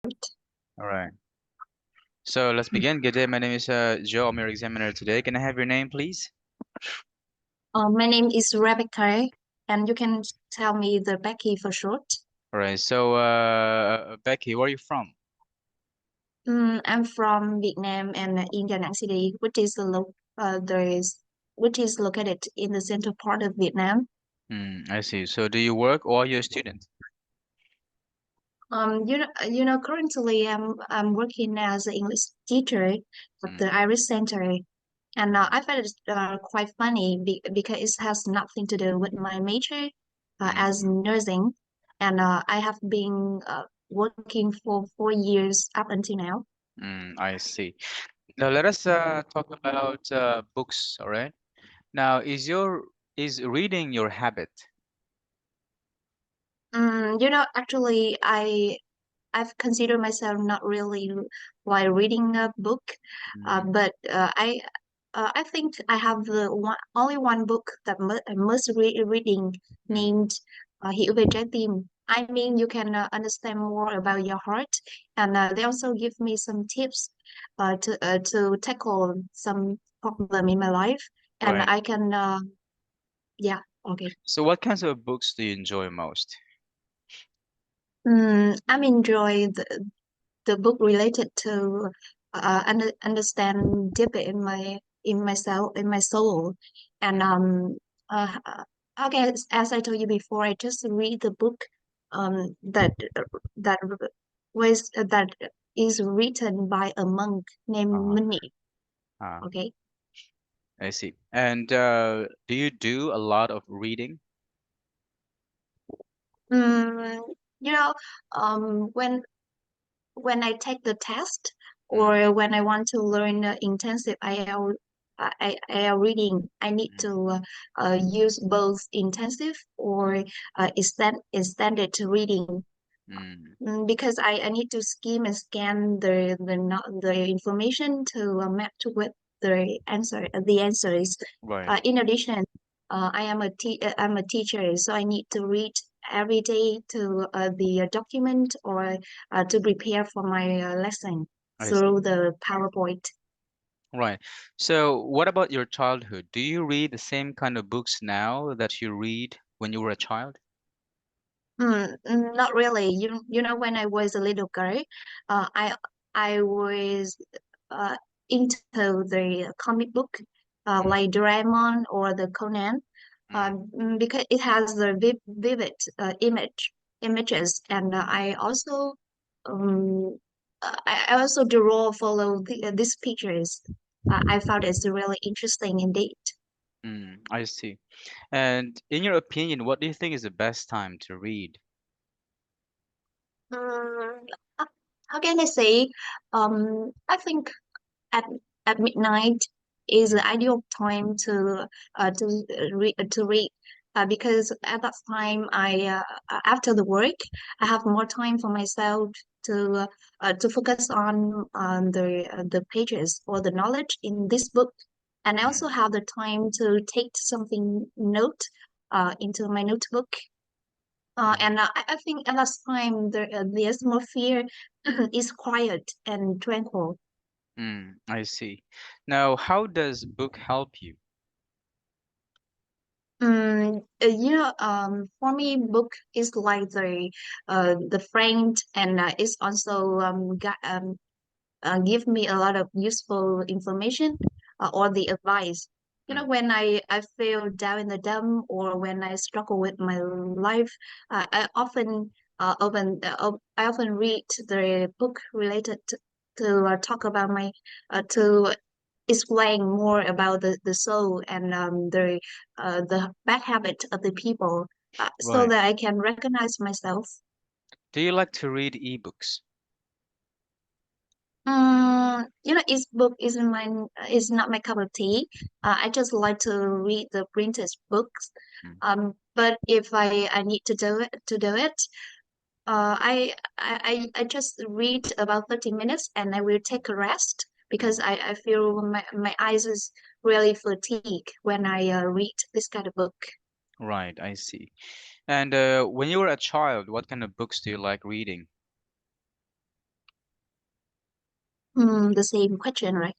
All right. So let's begin. Good day. My name is Joe. I'm your examiner today. Can I have your name, please? My name is Rebecca, and you can tell me the Becky for short. All right. So, Becky, where are you from? I'm from Vietnam and in Da Nang City, which is located in the central part of Vietnam. I see. So, do you work or are you a student? Currently I'm working as an English teacher at the Mm, Irish Center, and mm, I find it quite funny because it has nothing to do with my major as mm, nursing, and I have been working for 4 years up until now. I see. Now, let us talk about books. All right. Now, is reading your habit? Actually, I've considered myself not really while reading a book, Mm, but I think I have only one book that I must reading mm, named Hiểu về trái tim. I mean, you can understand more about your heart, and they also give me some tips to tackle some problem in my life, and right. I can yeah, okay. So, what kinds of books do you enjoy most? I'm enjoy the book related to understand deeper in myself in my soul, and Mm, uh, okay, as I told you before, I just read the book that that is written by a monk named uh, Minnie. uh, Okay. I see. And do you do a lot of reading? mm, you know when I take the test Mm, or when I want to learn intensive IEL reading, I need mm, to use both intensive or extended reading. mm. Because I need to skim and scan the information to match with the answers. Right. In addition, I'm a teacher, so I need to read every day to the document or to prepare for my lesson I see. through the PowerPoint. Right. So, what about your childhood? Do you read the same kind of books now that you read when you were a child? Not really. When I was a little girl, I was uh, into the comic book, Mm, like Doraemon or the Conan, mm, because it has the vivid images, and I also draw follow these pictures. I found it's really interesting indeed. I see. And in your opinion, what do you think is the best time to read? Mm, uh, how can I say? I think at midnight is the Mm, ideal time to read because at that time after the work I have more time for myself to focus on the pages or the knowledge in this book, and I also mm, have the time to take something note into my notebook. mm, And I think at that time the atmosphere is quiet and tranquil. I see. Now, how does book help you? For me, book is like the friend, and it's also give me a lot of useful information or the advice. Mm, When I feel down in the dump or when I struggle with my life, I often read the book related to talk about my to explain more about the soul and the bad habit of the people so right. that I can recognize myself. Do you like to read ebooks? Each book is not my cup of tea. I just like to read the printed books. Mm, But if I need to do it, I just read about 30 minutes and I will take a rest because mm. I feel my eyes is really fatigued when I read this kind of book. Right, I see. And when you were a child, what kind of books do you like reading? The same question, right?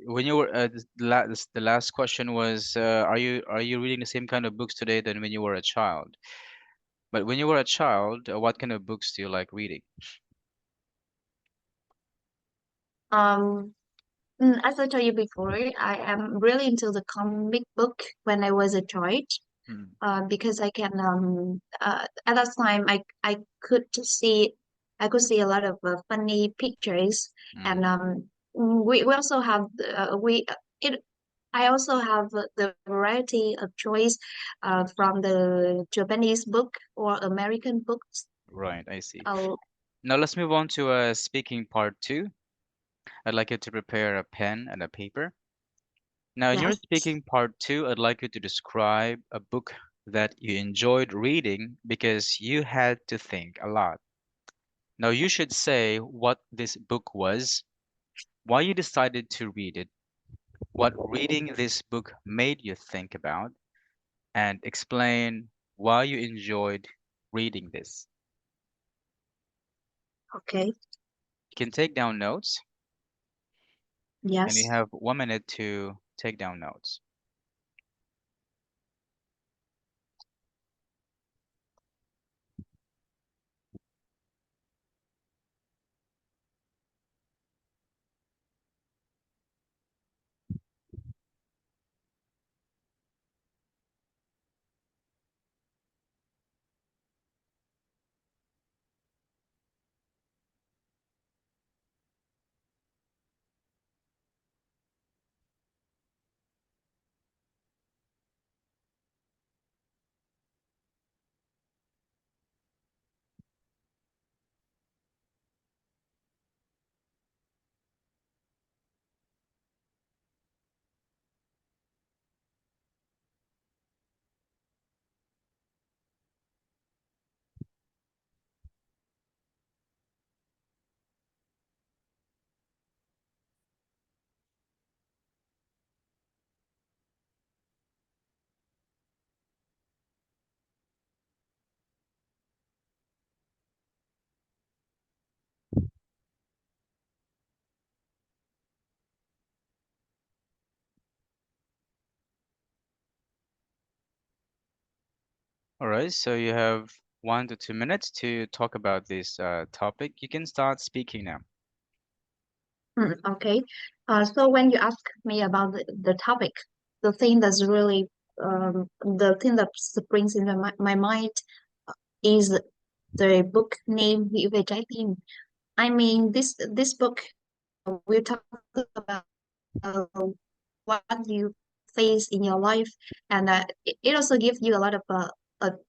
When you were the last question was, are you reading the same kind of books today than when you were a child? But when you were a child, what kind of books do you like reading? Um, as I told you before, I am really into the comic book when I was a child. Mm, Because I can at that time I could see a lot of funny pictures, and mm, we also have we it I also have the variety of choice from the Japanese book or American books. right, I see. Oh, Now let's move on to speaking part two. I'd like you to prepare a pen and a paper. Now, in your yes. speaking part two, I'd like you to describe a book that you enjoyed reading because you had to think a lot. Now, you should say what this book was, why you decided to read it, what reading this book made you think about, and explain why you enjoyed reading this. Okay. You can take down notes, and you Yes. have 1 minute to take down notes. All right, so you have 1 to 2 minutes to talk about this topic. You can start speaking now. Okay. So when you ask me about the topic, the thing that's really the thing that springs into my mind is the book name Nghĩ về trái tim. I mean, this book will talk about uh, what you face in your life, and it also gives you a lot of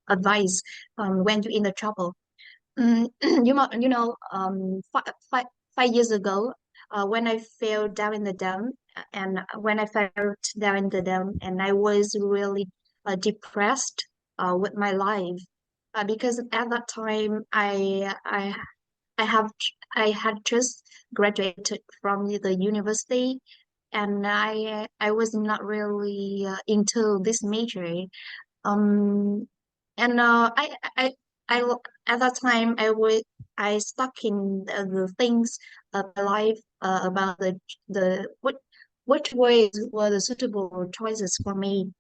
advice when you're in the trouble. You know, 5 years ago, when I fell down in the dam, and when I fell down in the dam, and I was really depressed with my life, because at that time I have I had just graduated from the university, and I was not really into this major. Um, and I at that time I stuck in the things of my life about the which ways were the suitable choices for me.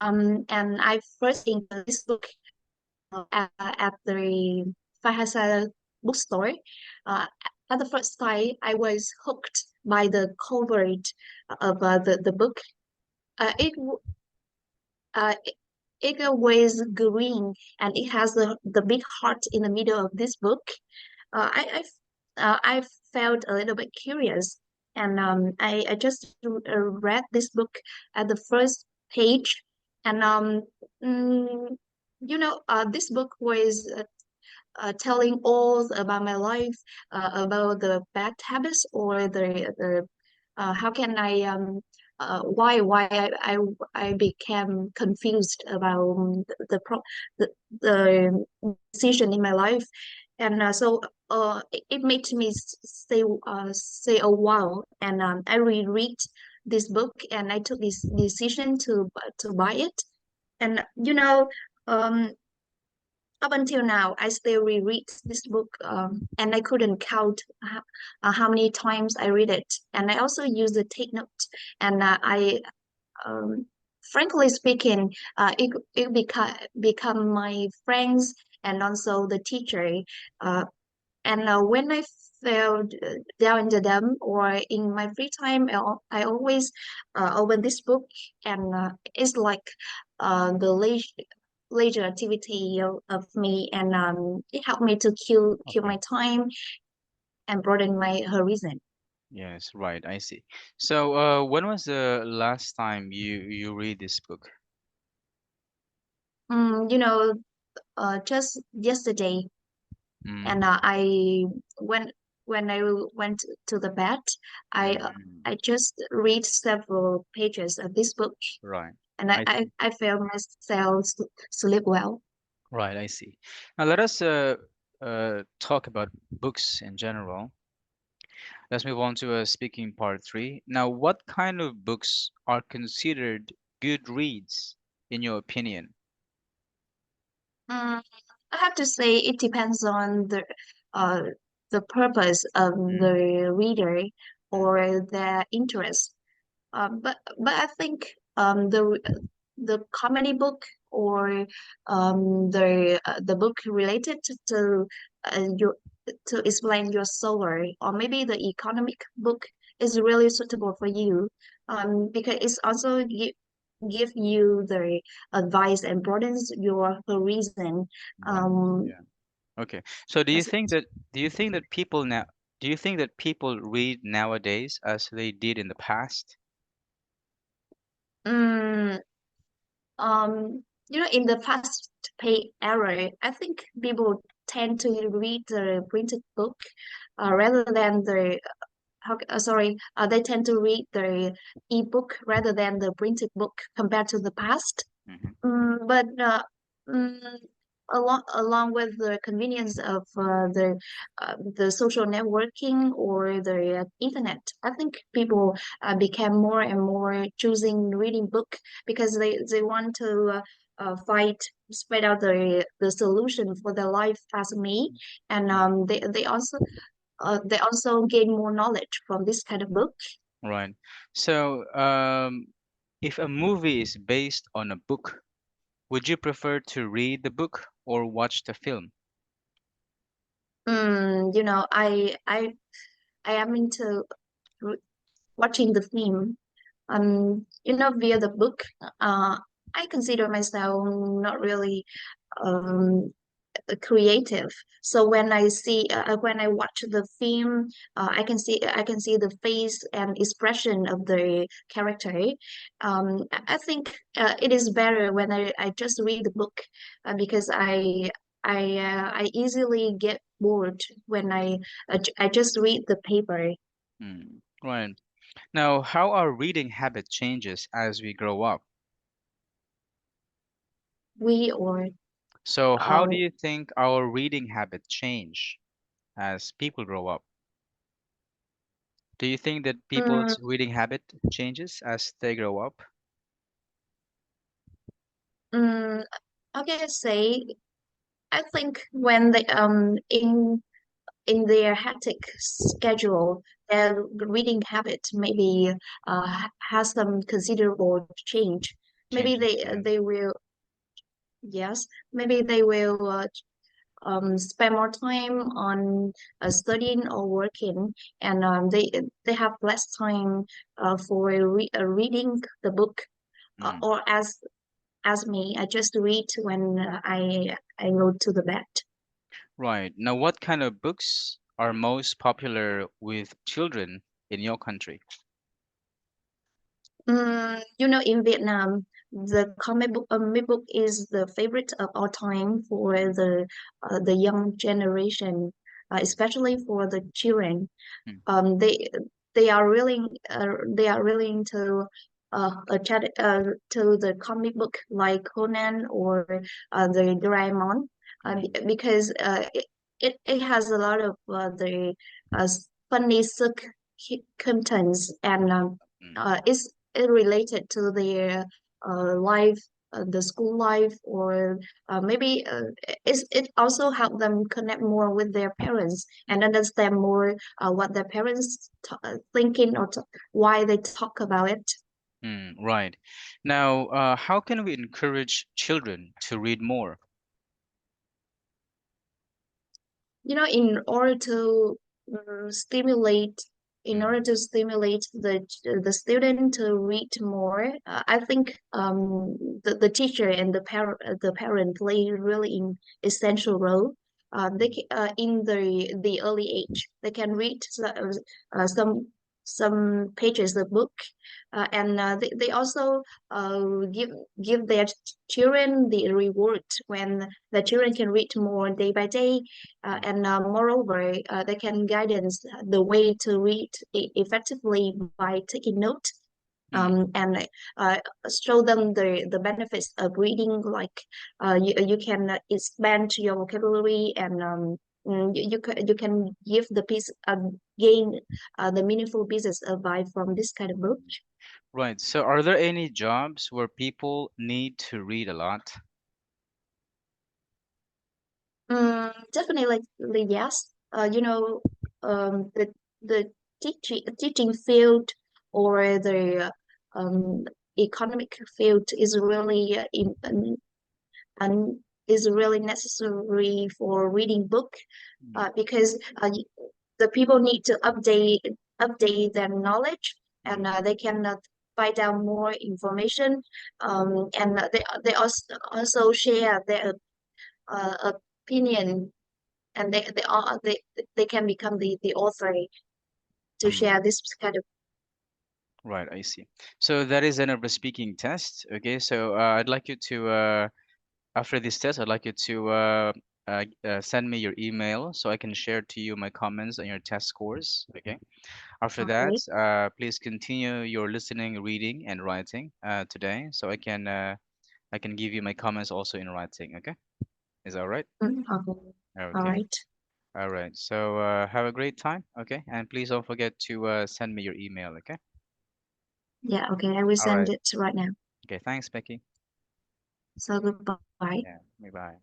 And I first think this book at the Fahasa bookstore. Uh, at the first sight, I was hooked by the cover of the book. Uh, it w- it, it was green, and it has the big heart in the middle of this book. I felt a little bit curious, and I just read this book at the first page, and mm, this book was telling all about my life, about the bad habits or the how can I why I became confused about the, the decision in my life, and so it made me say a wow, and I reread this book, and I took this decision to buy it, and um up until now, I still reread this book, and I couldn't count how many times I read it. And I also use the take note. And um, frankly speaking, it become my friends and also the teacher. Uh, and when I fell down into them or in my free time, I always open this book, and it's like the leisure activity of me, and it helped me to kill Okay. my time and broaden my horizon. Yes, right. I see. So, when was the last time you read this book? You know, just yesterday, and Mm, I when when I went to the bed, I uh, mm, I just read several pages of this book, right. and I see. I felt myself sleep well. Right, I see. Now let us talk about books in general. Let's move on to speaking part three. Now, what kind of books are considered good reads, in your opinion? Mm, I have to say it depends on uh the purpose of Mm, the reader mm, or their interest. But I think the comedy book or the book related to your to explain your story, or maybe the economic book is really suitable for you, because it's also give you the advice and broadens your horizon. right. Um, Yeah. Okay. So that's it. do you think that people now do you think that people read nowadays as they did in the past? Mm, in the fast pay era, I think people tend to read the printed book rather than they tend to read the ebook rather than the printed book compared to the past. Hmm. But mm, along with the convenience of the social networking or the internet, I think people became more and more choosing reading book because they want to fight spread out the solution for their life as me, and they also gain more knowledge from this kind of book. Right. So, if a movie is based on a book, would you prefer to read the book or watch the film? I am into re- watching the film. Via the book, I consider myself not really um creative. So when I watch the film, I can see the face and expression of the character. I think it is better when I just read the book, because I easily get bored when I just read the paper. Hmm. Right. Now, how our reading habit changes as we grow up. We or So, how do um you think our reading habit change as people grow up? Do you think that mm, people's reading habit changes as they grow up? mm, okay, say I think when they in their hectic schedule, their reading habit maybe has some considerable change. Maybe Changes, yeah. they will, yes, maybe they will spend more time on studying or working, and they have less time for reading the book, Mm. or as me, I just read when I go to the bed. Right. Now, what kind of books are most popular with children in your country? In Vietnam, the comic book is the favorite of all time for Mm, the young generation, especially for the children. mm, Um, they they are really into to the comic book like Conan or the Doraemon, mm, because it has a lot of the funny contents, and mm. it's related to their life. the school life, or maybe it also help them connect more with their parents and understand more what their parents thinking, or why they talk about it. Right. Now, how can we encourage children to read more? In order to stimulate in order Mm, to stimulate the student to read more, I think the teacher and the parent play really in essential role. In the early age, they can read some pages of book, and they also give their children the reward when the children can read more day by day, mm, and moreover, they can guidance the way to read effectively by taking note, mm. and show them the benefits of reading. Like you can expand your vocabulary, and you can give the piece gain the meaningful business advice from this kind of book. Right. So, are there any jobs where people need to read a lot? Definitely, yes. The teaching field, or the economic field is really and is really necessary for reading book, Mm, because the people need to update their knowledge, and mm, they can find out more information, and they also share their opinion, and they can become the author to mm. share this kind of. Right, I see. So that is another speaking test. Okay, so I'd like you to after this test, I'd like you to send me your email so I can share to you my comments on your test scores. Okay. After that, Okay. please continue your listening, reading, and writing today, so I can give you my comments also in writing. Okay. Is that all right? Okay. All Okay. right. All right. So have a great time. Okay. And please don't forget to send me your email. Okay. Yeah, okay, I will All send right. it right now. Okay. Thanks, Becky. So goodbye. Yeah. Bye bye.